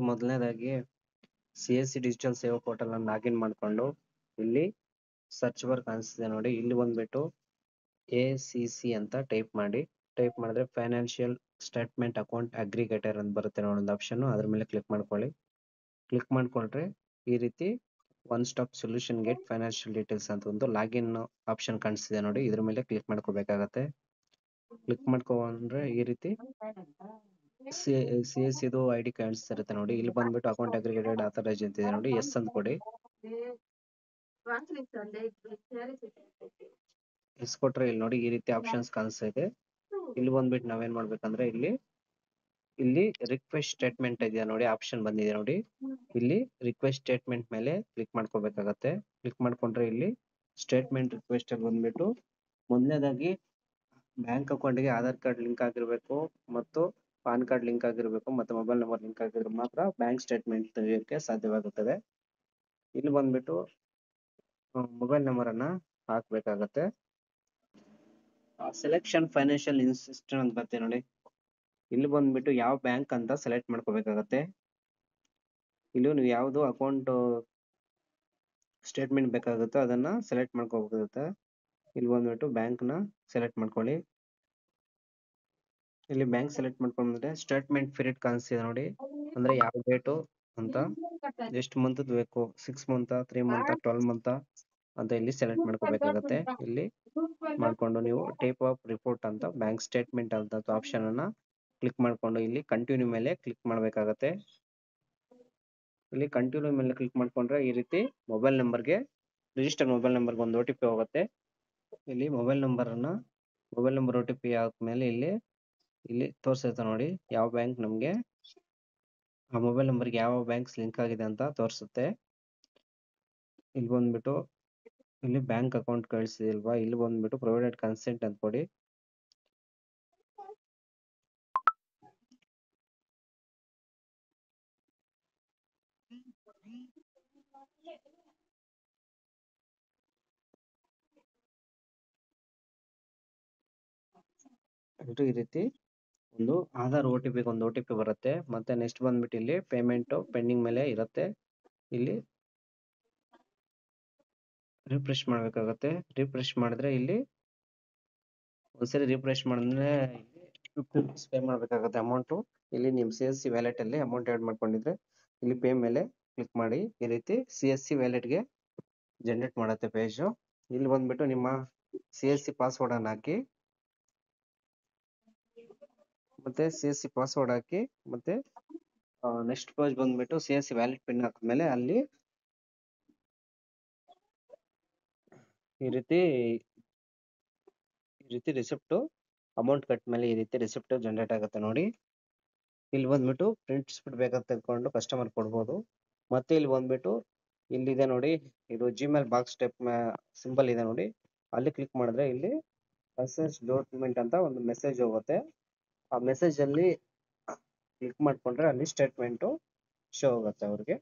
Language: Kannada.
ಮೊದಲನೇದಾಗಿ CSC ಡಿಜಿಟಲ್ ಸೇವಾ ಪೋರ್ಟಲ್ ಅನ್ನು ಲಾಗಿನ್ ಮಾಡ್ಕೊಂಡು ಇಲ್ಲಿ ಸರ್ಚ್ ಬಾರ್ ಕಾಣಿಸ್ತಿದೆ ನೋಡಿ, ಇಲ್ಲಿ ಬಂದ್ಬಿಟ್ಟು ACC ಅಂತ ಟೈಪ್ ಮಾಡಿದ್ರೆ ಫೈನಾನ್ಷಿಯಲ್ ಸ್ಟೇಟ್ಮೆಂಟ್ ಅಕೌಂಟ್ ಅಗ್ರಿಗೇಟರ್ ಅಂತ ಬರುತ್ತೆ ನೋಡಿ ಒಂದು ಆಪ್ಷನ್, ಅದ್ರ ಮೇಲೆ ಕ್ಲಿಕ್ ಮಾಡ್ಕೊಳ್ಳಿ. ಕ್ಲಿಕ್ ಮಾಡ್ಕೊಂಡ್ರೆ ಈ ರೀತಿ one stop solution get financial details ಅಂತ ಒಂದು ಲಾಗಿನ್ ಆಪ್ಷನ್ ಕಾಣಿಸ್ತಿದೆ ನೋಡಿ, ಇದ್ರ ಮೇಲೆ ಕ್ಲಿಕ್ ಮಾಡ್ಕೋಬೇಕಾಗತ್ತೆ. ಕ್ಲಿಕ್ ಮಾಡ್ಕೊಂಡ್ರೆ ಈ ರೀತಿ CSC ಇದು ID ಕಾಣಿಸ್ತಿರುತ್ತೆ ನೋಡಿ, ಇಲ್ಲಿ ಬಂದ್ಬಿಟ್ಟು ಅಕೌಂಟ್ ಅಗ್ರಿಗೇಟೆಡ್ ಆಥರೈಸ್ ಅಂತ ಇದೆ ನೋಡಿ, ಎಸ್ ಅಂತ ಕೊಡಿ. ಎಸ್ ಕೊಟ್ರೆ ಇಲ್ಲಿ ನೋಡಿ ಈ ರೀತಿ ಆಪ್ಷನ್ಸ್ ಕಾಣಿಸ್ತಾ ಇದೆ. ಇಲ್ಲಿ ಬಂದ್ಬಿಟ್ಟು ನಾವೇನ್ ಮಾಡ್ಬೇಕಂದ್ರೆ ಇಲ್ಲಿ ರಿಕ್ವೆಸ್ಟ್ ಸ್ಟೇಟ್ಮೆಂಟ್ ಇದೆಯಾ ನೋಡಿ, ಆಪ್ಷನ್ ಬಂದಿದೆ ನೋಡಿ, ಇಲ್ಲಿ ರಿಕ್ವೆಸ್ಟ್ ಸ್ಟೇಟ್ಮೆಂಟ್ ಮೇಲೆ ಕ್ಲಿಕ್ ಮಾಡ್ಕೋಬೇಕಾಗತ್ತೆ. ಕ್ಲಿಕ್ ಮಾಡ್ಕೊಂಡ್ರೆ ಇಲ್ಲಿ ಸ್ಟೇಟ್ಮೆಂಟ್ ರಿಕ್ವೆಸ್ಟ್ ಅಲ್ಲಿ ಬಂದ್ಬಿಟ್ಟು ಮೊದಲನೇದಾಗಿ ಬ್ಯಾಂಕ್ ಅಕೌಂಟ್ಗೆ ಆಧಾರ್ ಕಾರ್ಡ್ ಲಿಂಕ್ ಆಗಿರ್ಬೇಕು ಮತ್ತು ಪಾನ್ ಕಾರ್ಡ್ ಲಿಂಕ್ ಆಗಿರ್ಬೇಕು ಮತ್ತು ಮೊಬೈಲ್ ನಂಬರ್ ಲಿಂಕ್ ಆಗಿದ್ರೆ ಮಾತ್ರ ಬ್ಯಾಂಕ್ ಸ್ಟೇಟ್ಮೆಂಟ್ ತೆಗೆಯೋಕೆ ಸಾಧ್ಯವಾಗುತ್ತದೆ. ಇಲ್ಲಿ ಬಂದ್ಬಿಟ್ಟು ಮೊಬೈಲ್ ನಂಬರ್ ಅನ್ನ ಹಾಕ್ಬೇಕಾಗತ್ತೆ. ಸೆಲೆಕ್ಷನ್ ಫೈನಾನ್ಷಿಯಲ್ ಇನ್ಸ್ಟಿಟ್ಯೂಷನ್ ಅಂತ ಬರುತ್ತೆ ನೋಡಿ, ಇಲ್ಲಿ ಬಂದ್ಬಿಟ್ಟು ಯಾವ ಬ್ಯಾಂಕ್ ಅಂತ ಸೆಲೆಕ್ಟ್ ಮಾಡ್ಕೋಬೇಕಾಗತ್ತೆ. ಇಲ್ಲಿ ನೀವು ಯಾವ್ದು ಅಕೌಂಟ್ ಸ್ಟೇಟ್ಮೆಂಟ್ ಬೇಕಾಗುತ್ತೋ ಅದನ್ನ ಸೆಲೆಕ್ಟ್ ಮಾಡ್ಕೋಬೇಕಾಗುತ್ತೆ. ಇಲ್ಲಿ ಬಂದ್ಬಿಟ್ಟು ಬ್ಯಾಂಕ್ ನ ಸೆಲೆಕ್ಟ್ ಮಾಡ್ಕೊಳ್ಳಿ. ಇಲ್ಲಿ ಬ್ಯಾಂಕ್ ಸೆಲೆಕ್ಟ್ ಮಾಡ್ಕೊಂಡ್ರೆ ಸ್ಟೇಟ್ಮೆಂಟ್ ಪೀರಿಯಡ್ ಕಾಣಿಸ್ತಿದೆ ನೋಡಿ, ಅಂದ್ರೆ ಯಾವ ಡೇಟು ಅಂತ, ಎಷ್ಟು ಮಂತ್ ಬೇಕು, 6 ಮಂತ್ 3 ಮಂತ್ 12 ಮಂತ್ ಅಂತ ಇಲ್ಲಿ ಸೆಲೆಕ್ಟ್ ಮಾಡ್ಕೋಬೇಕಾಗತ್ತೆ. ಇಲ್ಲಿ ಮಾಡ್ಕೊಂಡು ನೀವು ಟೈಪ್ ಆಫ್ ರಿಪೋರ್ಟ್ ಅಂತ ಬ್ಯಾಂಕ್ ಸ್ಟೇಟ್ಮೆಂಟ್ ಅಂತ ಆಪ್ಷನ್ ಅನ್ನ ಕ್ಲಿಕ್ ಮಾಡ್ಕೊಂಡು ಇಲ್ಲಿ ಕಂಟಿನ್ಯೂ ಮೇಲೆ ಕ್ಲಿಕ್ ಮಾಡ್ಬೇಕಾಗತ್ತೆ. ಇಲ್ಲಿ ಕಂಟಿನ್ಯೂ ಮೇಲೆ ಕ್ಲಿಕ್ ಮಾಡ್ಕೊಂಡ್ರೆ ಈ ರೀತಿ ಮೊಬೈಲ್ ನಂಬರ್ಗೆ ರಿಜಿಸ್ಟರ್ ಮೊಬೈಲ್ ನಂಬರ್ಗೆ ಒಂದು OTP ಹೋಗುತ್ತೆ. ಇಲ್ಲಿ ಮೊಬೈಲ್ ನಂಬರ್ OTP ಆದ್ಮೇಲೆ ಇಲ್ಲಿ ತೋರಿಸುತ್ತೆ ನೋಡಿ ಯಾವ ಬ್ಯಾಂಕ್ ನಮ್ಗೆ ಆ ಮೊಬೈಲ್ ನಂಬರ್ಗೆ ಯಾವ ಬ್ಯಾಂಕ್ಸ್ ಲಿಂಕ್ ಆಗಿದೆ ಅಂತ ತೋರಿಸುತ್ತೆ. ಇಲ್ಲಿ ಬಂದ್ಬಿಟ್ಟು ಇಲ್ಲಿ ಬ್ಯಾಂಕ್ ಅಕೌಂಟ್ ಕಳಿಸಿಲ್ವಾ, ಇಲ್ಲಿ ಬಂದ್ಬಿಟ್ಟು ಪ್ರೊವೈಡೆಡ್ ಕನ್ಸೆಂಟ್ ಅಂತ ಕೊಡಿ. ಈ ರೀತಿ ಒಂದು ಆಧಾರ್ ಒಂದು OTP ಬರುತ್ತೆ. ಮತ್ತೆ ನೆಕ್ಸ್ಟ್ ಬಂದ್ಬಿಟ್ಟು ಇಲ್ಲಿ ಪೇಮೆಂಟ್ ಪೆಂಡಿಂಗ್ ಮೇಲೆ ಇರುತ್ತೆ. ಇಲ್ಲಿ ರಿಫ್ರೆಶ್ ಮಾಡ್ಬೇಕಾಗತ್ತೆ. ರಿಫ್ರೆಶ್ ಮಾಡಿದ್ರೆ ಇಲ್ಲಿ ಒಂದ್ಸರಿ ರಿಫ್ರೆಶ್ ಮಾಡಿದ್ರೆ ₹50 ಪೇ ಮಾಡ್ಬೇಕಾಗತ್ತೆ ಅಮೌಂಟ್. ಇಲ್ಲಿ ನಿಮ್ CSC ವ್ಯಾಲೆಟ್ ಅಲ್ಲಿ ಅಮೌಂಟ್ ಆಡ್ ಮಾಡ್ಕೊಂಡಿದ್ರೆ ಇಲ್ಲಿ ಪೇ ಮೇಲೆ ಕ್ಲಿಕ್ ಮಾಡಿ. ಈ ರೀತಿ CSC ವ್ಯಾಲೆಟ್ ಗೆ ಜನರೇಟ್ ಮಾಡುತ್ತೆ ಪೇಜ್. ಇಲ್ಲಿ ಬಂದ್ಬಿಟ್ಟು ನಿಮ್ಮ CSC ಪಾಸ್ವರ್ಡ್ ಅನ್ನ ಹಾಕಿ, ಮತ್ತೆ CSC ಪಾಸ್ವರ್ಡ್ ಹಾಕಿ, ಮತ್ತೆ ನೆಕ್ಸ್ಟ್ ಪೇಜ್ ಬಂದ್ಬಿಟ್ಟು CSC ವ್ಯಾಲೆಟ್ ಪಿನ್ ಹಾಕಿದ್ಮೇಲೆ ಅಲ್ಲಿ ಈ ರೀತಿ ರಿಸಿಪ್ಟ್ ಅಮೌಂಟ್ ಕಟ್ ಮೇಲೆ ಈ ರೀತಿ ರಿಸಿಪ್ಟ್ ಜನರೇಟ್ ಆಗುತ್ತೆ ನೋಡಿ. ಇಲ್ಲಿ ಬಂದ್ಬಿಟ್ಟು ಪ್ರಿಂಟ್ಸ್ ಬೇಕಂತ ತೆಗೆದುಕೊಂಡು ಕಸ್ಟಮರ್ ಕೊಡ್ಬೋದು. ಮತ್ತೆ ಇಲ್ಲಿ ಬಂದ್ಬಿಟ್ಟು ಇಲ್ಲಿದೆ ನೋಡಿ, ಇದು Gmail ಬಾಕ್ಸ್ ಟೈಪ್ ಸಿಂಬಲ್ ಇದೆ ನೋಡಿ, ಅಲ್ಲಿ ಕ್ಲಿಕ್ ಮಾಡಿದ್ರೆ ಇಲ್ಲಿ ಮೆಸೇಜ್ ಡಾಕ್ಯುಮೆಂಟ್ ಅಂತ ಒಂದು ಮೆಸೇಜ್ ಹೋಗುತ್ತೆ. ಆ ಮೆಸೇಜ್ ಅಲ್ಲಿ ಕ್ಲಿಕ್ ಮಾಡ್ಕೊಂಡ್ರೆ ಅಲ್ಲಿ ಸ್ಟೇಟ್ಮೆಂಟ್ ಶೋ ಆಗುತ್ತೆ ಅವ್ರಿಗೆ.